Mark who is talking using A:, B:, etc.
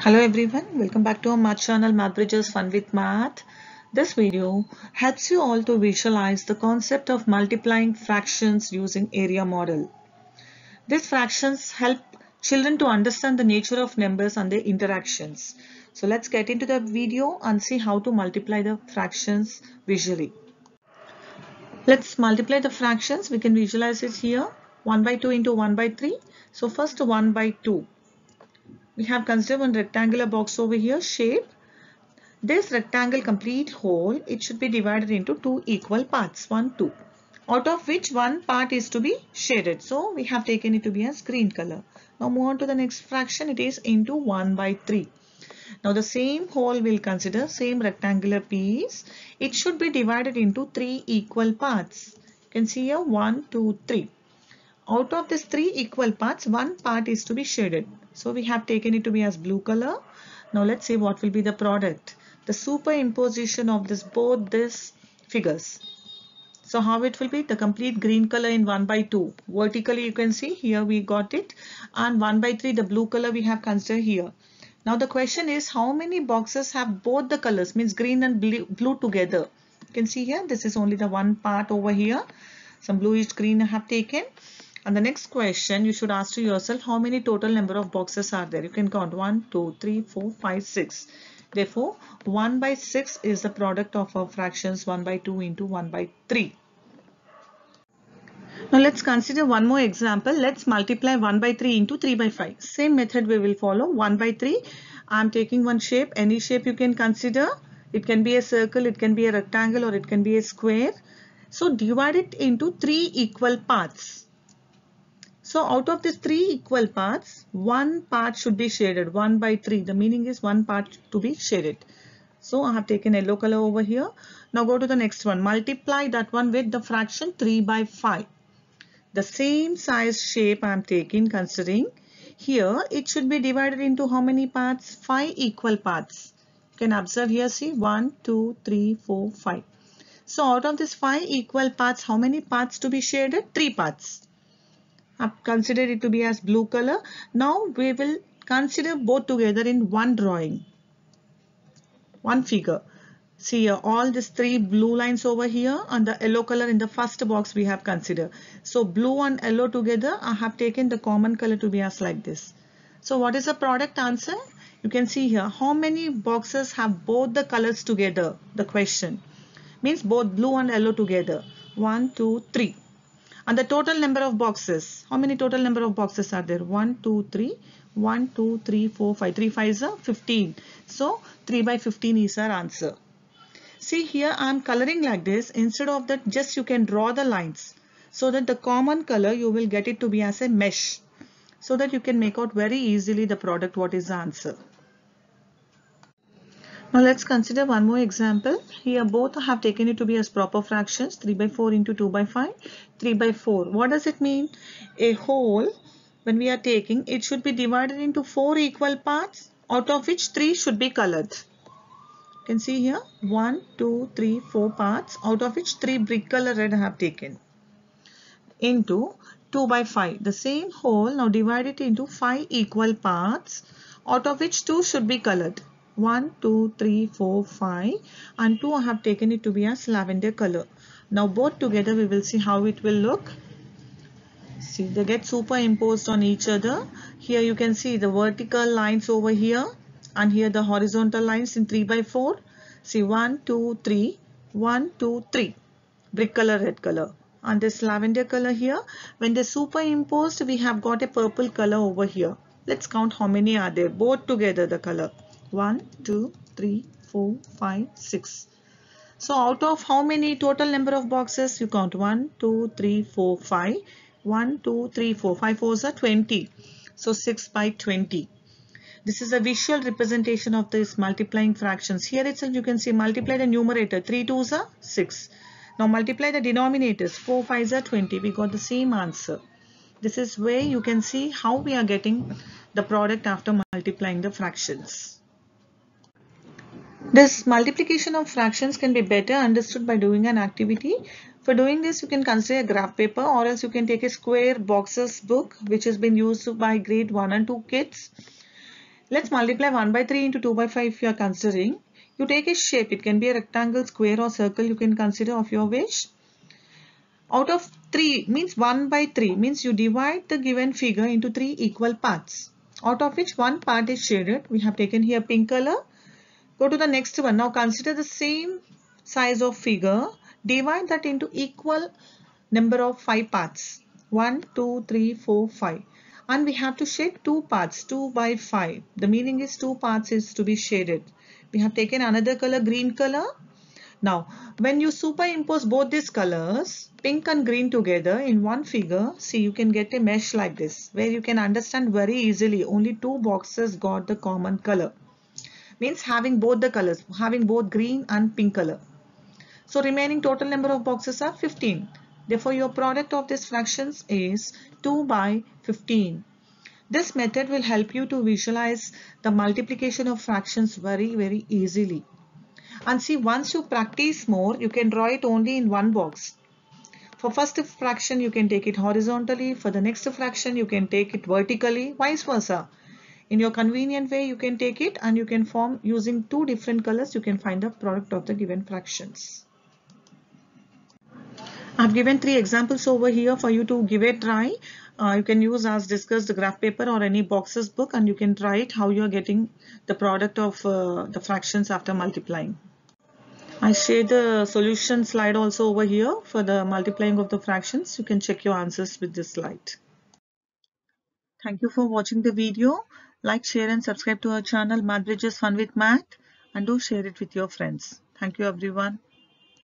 A: Hello everyone, welcome back to our math channel Math Bridges Fun with Math. This video helps you all to visualize the concept of multiplying fractions using area model. These fractions help children to understand the nature of numbers and their interactions. So let's get into the video and see how to multiply the fractions visually. Let's multiply the fractions. We can visualize it here. 1 by 2 into 1 by 3. So first 1 by 2. We have considered one rectangular box over here, shape. This rectangle complete whole, it should be divided into two equal parts, 1, 2, out of which one part is to be shaded. So we have taken it to be as green color. Now move on to the next fraction, it is into 1 by 3. Now the same whole will consider same rectangular piece. It should be divided into three equal parts. You can see here 1, 2, 3. Out of these three equal parts, one part is to be shaded. So we have taken it to be as blue color. Now let's see what will be the product. The superimposition of both these figures. So how it will be? The complete green color in 1 by 2. Vertically you can see here we got it. And 1 by 3 the blue color we have considered here. Now the question is how many boxes have both the colors, means green and blue together. You can see here this is only the one part over here. Some bluish green I have taken. And the next question you should ask to yourself, how many total number of boxes are there? You can count 1, 2, 3, 4, 5, 6. Therefore, 1 by 6 is the product of our fractions 1 by 2 into 1 by 3. Now let's consider one more example. Let's multiply 1 by 3 into 3 by 5. Same method we will follow. 1 by 3. I am taking one shape. Any shape you can consider. It can be a circle, it can be a rectangle, or it can be a square. So divide it into three equal parts. So out of these three equal parts, one part should be shaded, 1 by 3. The meaning is one part to be shaded. So I have taken yellow color over here. Now go to the next one. Multiply that one with the fraction 3 by 5. The same size shape I am taking, considering here it should be divided into how many parts? 5 equal parts. You can observe here, see 1, 2, 3, 4, 5. So out of these 5 equal parts, how many parts to be shaded? 3 parts. I've considered it to be as blue color. Now we will consider both together in one drawing, one figure. See here, all these three blue lines over here and the yellow color in the first box we have considered. So blue and yellow together, I have taken the common color to be as like this. So what is the product answer? You can see here, how many boxes have both the colors together? The question means both blue and yellow together. 1, 2, 3. And the total number of boxes, how many total number of boxes are there? 1, 2, 3, 1, 2, 3, 4, 5. 3 5s are 15. So 3 by 15 is our answer. See here I am coloring like this. Instead of that, just you can draw the lines so that the common color you will get it to be as a mesh, so that you can make out very easily the product, what is the answer. Now let's consider one more example. Here both I have taken it to be as proper fractions, 3 by 4 into 2 by 5, 3 by 4. What does it mean? A whole, when we are taking, it should be divided into 4 equal parts, out of which 3 should be colored. You can see here 1, 2, 3, 4 parts, out of which 3 brick color red I have taken, into 2 by 5. The same whole, now divide it into 5 equal parts, out of which 2 should be colored. 1, 2, 3, 4, 5, and 2 I have taken it to be as lavender color. Now both together we will see how it will look. See, they get superimposed on each other. Here you can see the vertical lines over here, and here the horizontal lines in 3 by 4. See 1, 2, 3, 1, 2, 3. Brick color, red color. And this lavender color here, when they superimposed, we have got a purple color over here. Let's count how many are there, both together the color. 1, 2, 3, 4, 5, 6. So out of how many total number of boxes? You count 1, 2, 3, 4, 5. 1, 2, 3, 4. 5 fours are 20. So 6 by 20. This is a visual representation of this multiplying fractions. Here itself you can see multiply the numerator. 3 2s are 6. Now multiply the denominators. 4 5s are 20. We got the same answer. This is where you can see how we are getting the product after multiplying the fractions. This multiplication of fractions can be better understood by doing an activity. For doing this, you can consider a graph paper, or else you can take a square boxes book which has been used by grade 1 and 2 kids. Let's multiply 1 by 3 into 2 by 5 if you are considering. You take a shape. It can be a rectangle, square or circle you can consider of your wish. Out of 3 means 1 by 3 means you divide the given figure into 3 equal parts. Out of which one part is shaded. We have taken here pink color. Go to the next one. Now consider the same size of figure. Divide that into equal number of 5 parts. 1, 2, 3, 4, 5. And we have to shade 2 parts, 2 by 5. The meaning is 2 parts is to be shaded. We have taken another color, green color. Now, when you superimpose both these colors, pink and green together in one figure, see you can get a mesh like this, where you can understand very easily only 2 boxes got the common color. Means having both the colors, having both green and pink color. So remaining total number of boxes are 15. Therefore, your product of these fractions is 2 by 15. This method will help you to visualize the multiplication of fractions very easily. And see, once you practice more, you can draw it only in one box. For first fraction, you can take it horizontally. For the next fraction, you can take it vertically, vice versa. In your convenient way, you can take it and you can form using 2 different colors. You can find the product of the given fractions. I've given 3 examples over here for you to give a try. You can use as discussed the graph paper or any boxes book and you can try it how you are getting the product of the fractions after multiplying. I share the solution slide also over here for the multiplying of the fractions. You can check your answers with this slide. Thank you for watching the video. Like, share and subscribe to our channel Math Bridges Fun with Math and do share it with your friends. Thank you everyone.